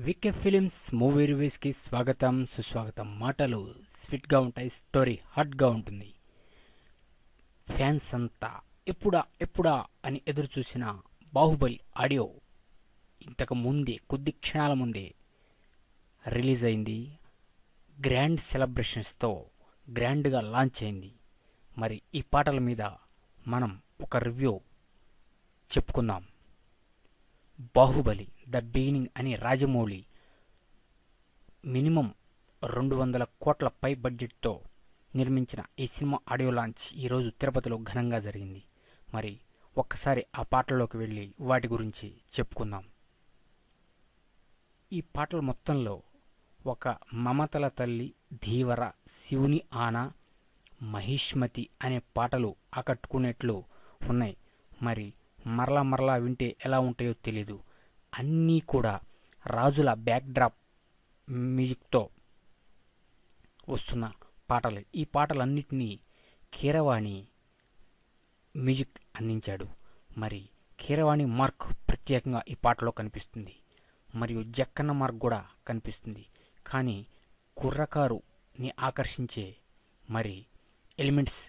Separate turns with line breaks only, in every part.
VK films movie రివ్యూస్కి స్వాగతం సుస్వాగతం. మాటలు స్వీట్గా ఉంటాయి, స్టోరీ హాట్గా ఉంటుంది. ఫ్యాన్స్ అంతా ఎప్పుడా ఎప్పుడా అని ఎదురు చూసిన బాహుబలి ఆడియో ఇంతకు ముందే కొద్ది క్షణాల ముందే రిలీజ్ అయింది. గ్రాండ్ సెలబ్రేషన్స్తో గ్రాండ్గా లాంచ్ అయింది. మరి ఈ పాటల మీద మనం ఒక రివ్యూ చెప్పుకుందాం. బాహుబలి ద బిగినింగ్ అని రాజమౌళి మినిమం 200 కోట్ల పై బడ్జెట్తో నిర్మించిన ఈ సినిమా ఆడియో లాంచ్ ఈరోజు తిరుపతిలో ఘనంగా జరిగింది. మరి ఒక్కసారి ఆ పాటల్లోకి వెళ్ళి వాటి గురించి చెప్పుకుందాం. ఈ పాటల మొత్తంలో ఒక మమతల తల్లి, ధీవర, శివుని ఆన, మహిష్మతి అనే పాటలు ఆకట్టుకునేట్లు ఉన్నాయి. మరి మరలా వింటే ఎలా ఉంటాయో తెలీదు. అన్నీ కూడా రాజుల బ్యాక్డ్రాప్ మ్యూజిక్తో వస్తున్న పాటలు. ఈ పాటలన్నిటినీ కీరవాణి మ్యూజిక్ అందించాడు. మరి కీరవాణి మార్క్ ప్రత్యేకంగా ఈ పాటలో కనిపిస్తుంది. మరియు జక్కన్న మార్క్ కూడా కనిపిస్తుంది. కానీ కుర్రకారుని ఆకర్షించే మరి ఎలిమెంట్స్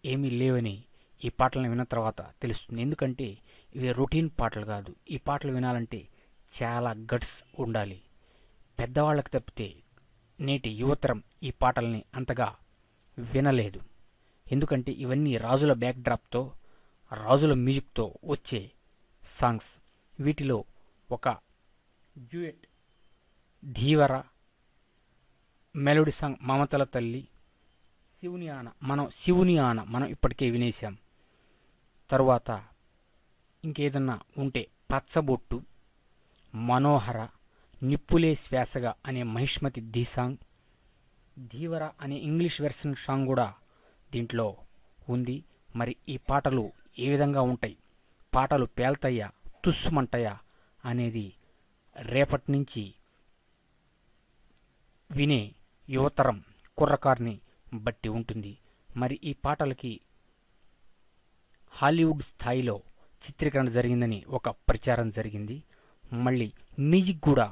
ఏమీ లేవని ఈ పాటలను విన్న తర్వాత తెలుస్తుంది. ఎందుకంటే ఇవి రొటీన్ పాటలు కాదు. ఈ పాటలు వినాలంటే చాలా గట్స్ ఉండాలి. పెద్దవాళ్ళకి తప్పితే నేటి యువతరం ఈ పాటల్ని అంతగా వినలేదు. ఎందుకంటే ఇవన్నీ రాజుల బ్యాక్డ్రాప్తో, రాజుల మ్యూజిక్తో వచ్చే సాంగ్స్. వీటిలో ఒక డ్యూయట్ ధీవర మెలోడీ సాంగ్ మమతల తల్లి, శివుని ఆన మనం ఇప్పటికే వినేశాం. తరువాత ఇంకేదన్నా ఉంటే పచ్చబొట్టు, మనోహర, నిప్పులే శ్వాసగా అనే మహిష్మతి ది సాంగ్, ధీవర అనే ఇంగ్లీష్ వెర్షన్ సాంగ్ కూడా దీంట్లో ఉంది. మరి ఈ పాటలు ఏ విధంగా ఉంటాయి, పాటలు పేల్తయ్యా తుస్సుమంటయా అనేది రేపటి నుంచి వినే యువతరం కుర్రకారుని బట్టి ఉంటుంది. మరి ఈ పాటలకి హాలీవుడ్ స్థాయిలో చిత్రీకరణ జరిగిందని ఒక ప్రచారం జరిగింది. మళ్ళీ మ్యూజిక్ కూడా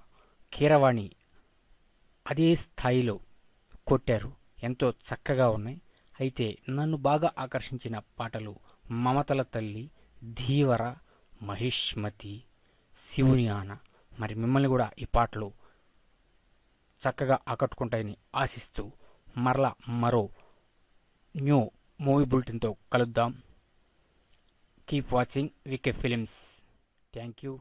కీరవాణి అదే స్థాయిలో కొట్టారు. ఎంతో చక్కగా ఉన్నాయి. అయితే నన్ను బాగా ఆకర్షించిన పాటలు మమతల తల్లి, ధీవర, మహిష్మతి, శివుని ఆన. మరి మిమ్మల్ని కూడా ఈ పాటలు చక్కగా ఆకట్టుకుంటాయని ఆశిస్తూ మరో న్యూ మూవీ బులెటిన్తో కలుద్దాం. Keep watching VK films. Thank you.